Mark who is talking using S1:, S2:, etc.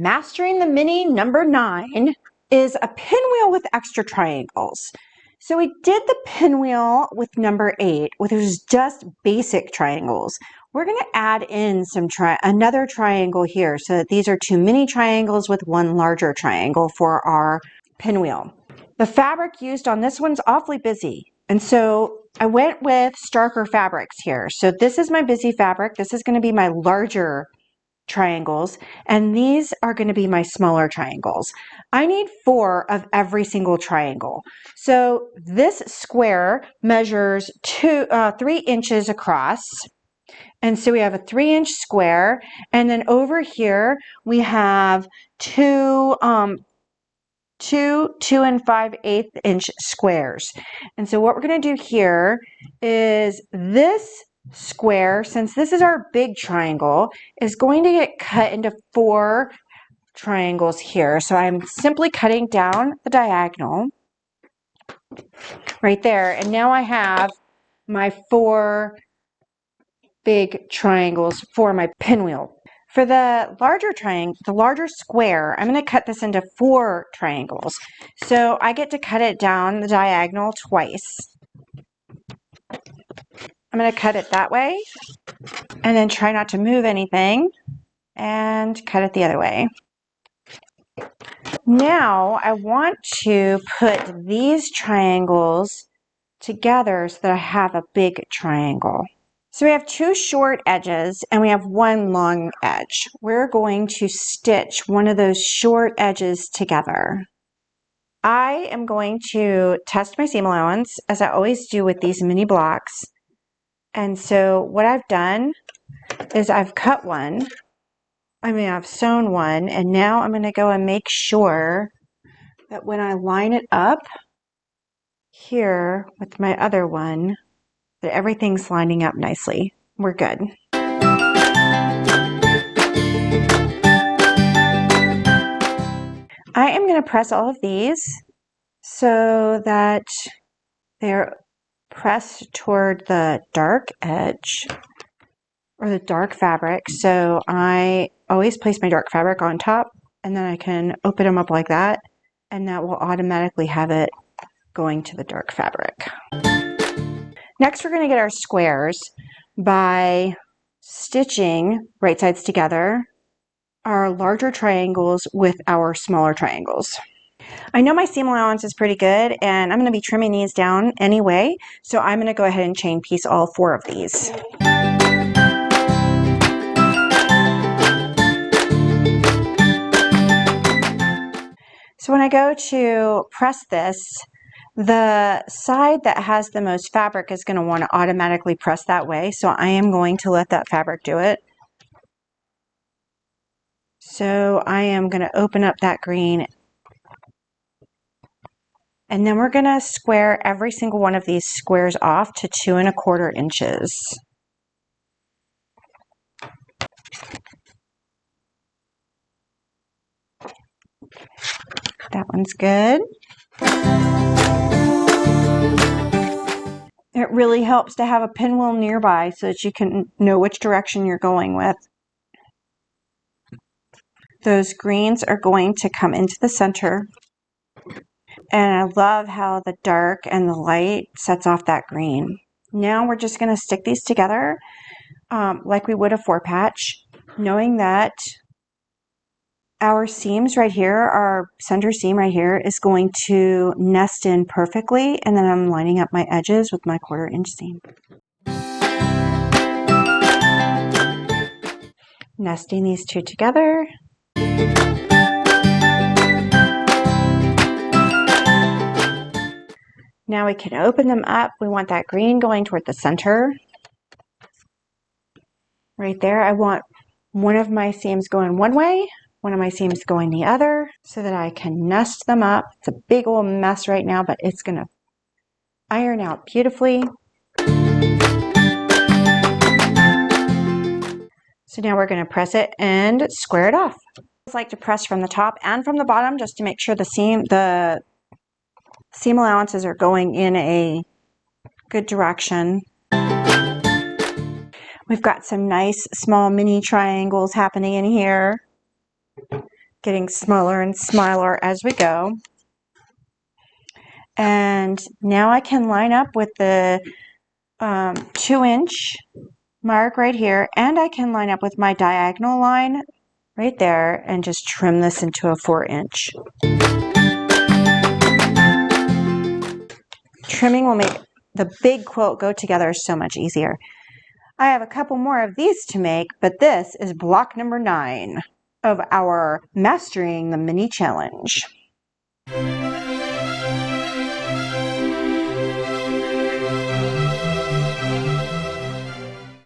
S1: Mastering the Mini number 9 is a pinwheel with extra triangles. So we did the pinwheel with number 8, which was just basic triangles. We're going to add in another triangle here so that these are 2 mini triangles with 1 larger triangle for our pinwheel. The fabric used on this one's awfully busy, and so I went with starker fabrics here. So this is my busy fabric. This is going to be my larger triangles, and these are going to be my smaller triangles. I need 4 of every single triangle. So this square measures 3 inches across, and so we have a 3-inch square, and then over here we have 2 and 5/8 inch squares. And so what we're going to do here is this square, since this is our big triangle, is going to get cut into 4 triangles here. So I'm simply cutting down the diagonal right there, and now I have my 4 big triangles for my pinwheel. For the larger triangle, the larger square, I'm going to cut this into 4 triangles. So I get to cut it down the diagonal twice. I'm going to cut it that way, and then try not to move anything, and cut it the other way. Now I want to put these triangles together so that I have a big triangle. So we have 2 short edges and we have 1 long edge. We're going to stitch one of those short edges together. I am going to test my seam allowance, as I always do with these mini blocks. And so what I've done is I've cut one, I've sewn one, and now I'm going to go and make sure that when I line it up here with my other one, that everything's lining up nicely. We're good. I am going to press all of these so that they're pressed toward the dark edge or the dark fabric. So I always place my dark fabric on top, and then I can open them up like that, and that will automatically have it going to the dark fabric. Next, we're going to get our squares by stitching right sides together our larger triangles with our smaller triangles. I know my seam allowance is pretty good, and I'm going to be trimming these down anyway, so I'm going to go ahead and chain piece all 4 of these. So when I go to press this, the side that has the most fabric is going to want to automatically press that way, so I am going to let that fabric do it. So I am going to open up that green, and then we're going to square every single one of these squares off to 2 1/4 inches. That one's good. It really helps to have a pinwheel nearby so that you can know which direction you're going with. Those greens are going to come into the center. And I love how the dark and the light sets off that green. Now we're just going to stick these together like we would a 4-patch, knowing that our seams right here, our center seam right here, is going to nest in perfectly, and then I'm lining up my edges with my 1/4 inch seam. Nesting these 2 together. Now we can open them up. We want that green going toward the center. Right there, I want one of my seams going one way, one of my seams going the other, so that I can nest them up. It's a big old mess right now, but it's going to iron out beautifully. So now we're going to press it and square it off. I like to press from the top and from the bottom just to make sure the seam allowances are going in a good direction. We've got some nice small mini triangles happening in here. getting smaller and smaller as we go. And now I can line up with the 2-inch mark right here, and I can line up with my diagonal line right there and just trim this into a 4-inch. Trimming will make the big quilt go together so much easier. I have a couple more of these to make, but this is block number 9 of our Mastering the Mini Challenge.